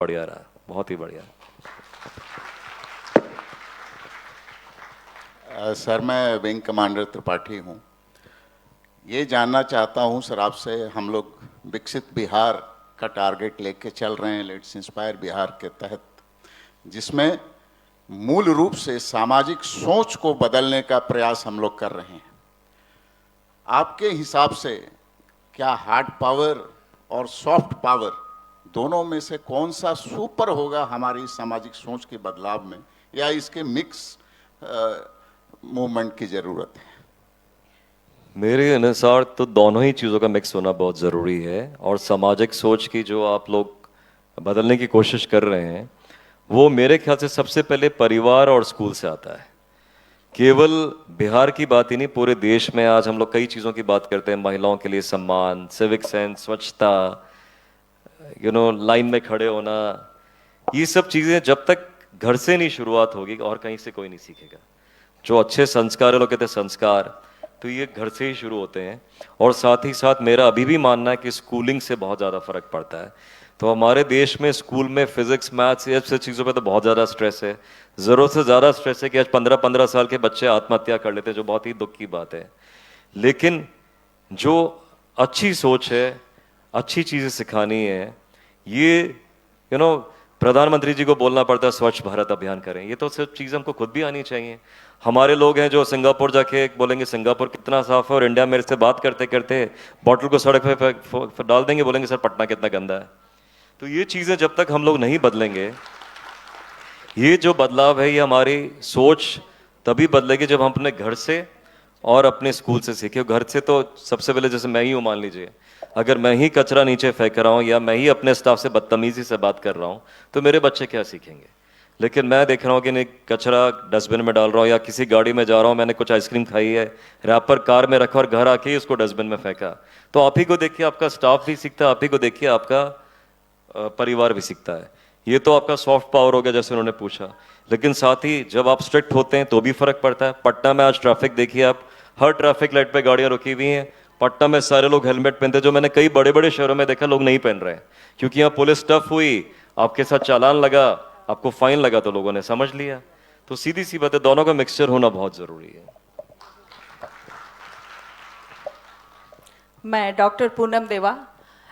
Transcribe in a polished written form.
बढ़िया रहा, बहुत ही बढ़िया। सर, मैं विंग कमांडर त्रिपाठी हूँ। ये जानना चाहता हूँ सर आपसे, हम लोग विकसित बिहार का टारगेट लेके चल रहे हैं लेट्स इंस्पायर बिहार के तहत, जिसमें मूल रूप से सामाजिक सोच को बदलने का प्रयास हम लोग कर रहे हैं। आपके हिसाब से क्या हार्ड पावर और सॉफ्ट पावर दोनों में से कौन सा सुपर होगा हमारी सामाजिक सोच के बदलाव में, या इसके मिक्स मूवमेंट की जरूरत है? मेरे अनुसार तो दोनों ही चीज़ों का मिक्स होना बहुत ज़रूरी है। और सामाजिक सोच की जो आप लोग बदलने की कोशिश कर रहे हैं, वो मेरे ख्याल से सबसे पहले परिवार और स्कूल से आता है। केवल बिहार की बात ही नहीं, पूरे देश में आज हम लोग कई चीज़ों की बात करते हैं। महिलाओं के लिए सम्मान, सिविक सेंस, स्वच्छता, लाइन में खड़े होना, ये सब चीज़ें जब तक घर से नहीं शुरुआत होगी और कहीं से कोई नहीं सीखेगा। जो अच्छे संस्कार है, लोग कहते हैं संस्कार, तो ये घर से ही शुरू होते हैं। और साथ ही साथ मेरा अभी भी मानना है कि स्कूलिंग से बहुत ज़्यादा फर्क पड़ता है। तो हमारे देश में स्कूल में फिजिक्स, मैथ्स, ये सब चीज़ों पे तो बहुत ज़्यादा स्ट्रेस है। ज़रूरत से ज़्यादा स्ट्रेस है कि आज 15-15 साल के बच्चे आत्महत्या कर लेते हैं, जो बहुत ही दुख की बात है। लेकिन जो अच्छी सोच है, अच्छी चीज़ें सिखानी है, ये प्रधानमंत्री जी को बोलना पड़ता है स्वच्छ भारत अभियान करें, ये तो सब चीज़ हमको खुद भी आनी चाहिए। हमारे लोग हैं जो सिंगापुर जाके बोलेंगे सिंगापुर कितना साफ है, और इंडिया मेरे से बात करते करते बॉटल को सड़क पे डाल देंगे, बोलेंगे सर पटना कितना गंदा है। तो ये चीज़ें जब तक हम लोग नहीं बदलेंगे, ये जो बदलाव है ये हमारी सोच तभी बदलेगी जब हम अपने घर से और अपने स्कूल से सीखे। घर से तो सबसे पहले, जैसे मैं ही हूँ, मान लीजिए अगर मैं ही कचरा नीचे फेंक रहा हूँ या मैं ही अपने स्टाफ से बदतमीजी से बात कर रहा हूँ, तो मेरे बच्चे क्या सीखेंगे। लेकिन मैं देख रहा हूँ कि नहीं, कचरा डस्टबिन में डाल रहा हूँ, या किसी गाड़ी में जा रहा हूँ, मैंने कुछ आइसक्रीम खाई है, रैपर कार में रखा और घर आके ही उसको डस्टबिन में फेंका, तो आप ही को देखिए आपका स्टाफ भी सीखता है, आप ही को देखिए आपका परिवार भी सीखता है। ये तो आपका सॉफ्ट पावर हो गया जैसे उन्होंने पूछा। लेकिन साथ ही जब आप स्ट्रिक्ट होते हैं तो भी फर्क पड़ता है। पटना में आज ट्रैफिक देखिए आप, हर ट्रैफिक लाइट पे गाड़ियां रुकी हुई हैं। पटना में सारे लोग हेलमेट पहनते, जो मैंने कई बड़े बड़े शहरों में देखा लोग नहीं पहन रहे हैं, क्योंकि यहाँ पुलिस टफ हुई, आपके साथ चालान लगा, आपको फाइन लगा, तो लोगों ने समझ लिया। तो सीधी सी बात है, दोनों का मिक्सचर होना बहुत जरूरी है। मैं डॉक्टर पूनम देवा,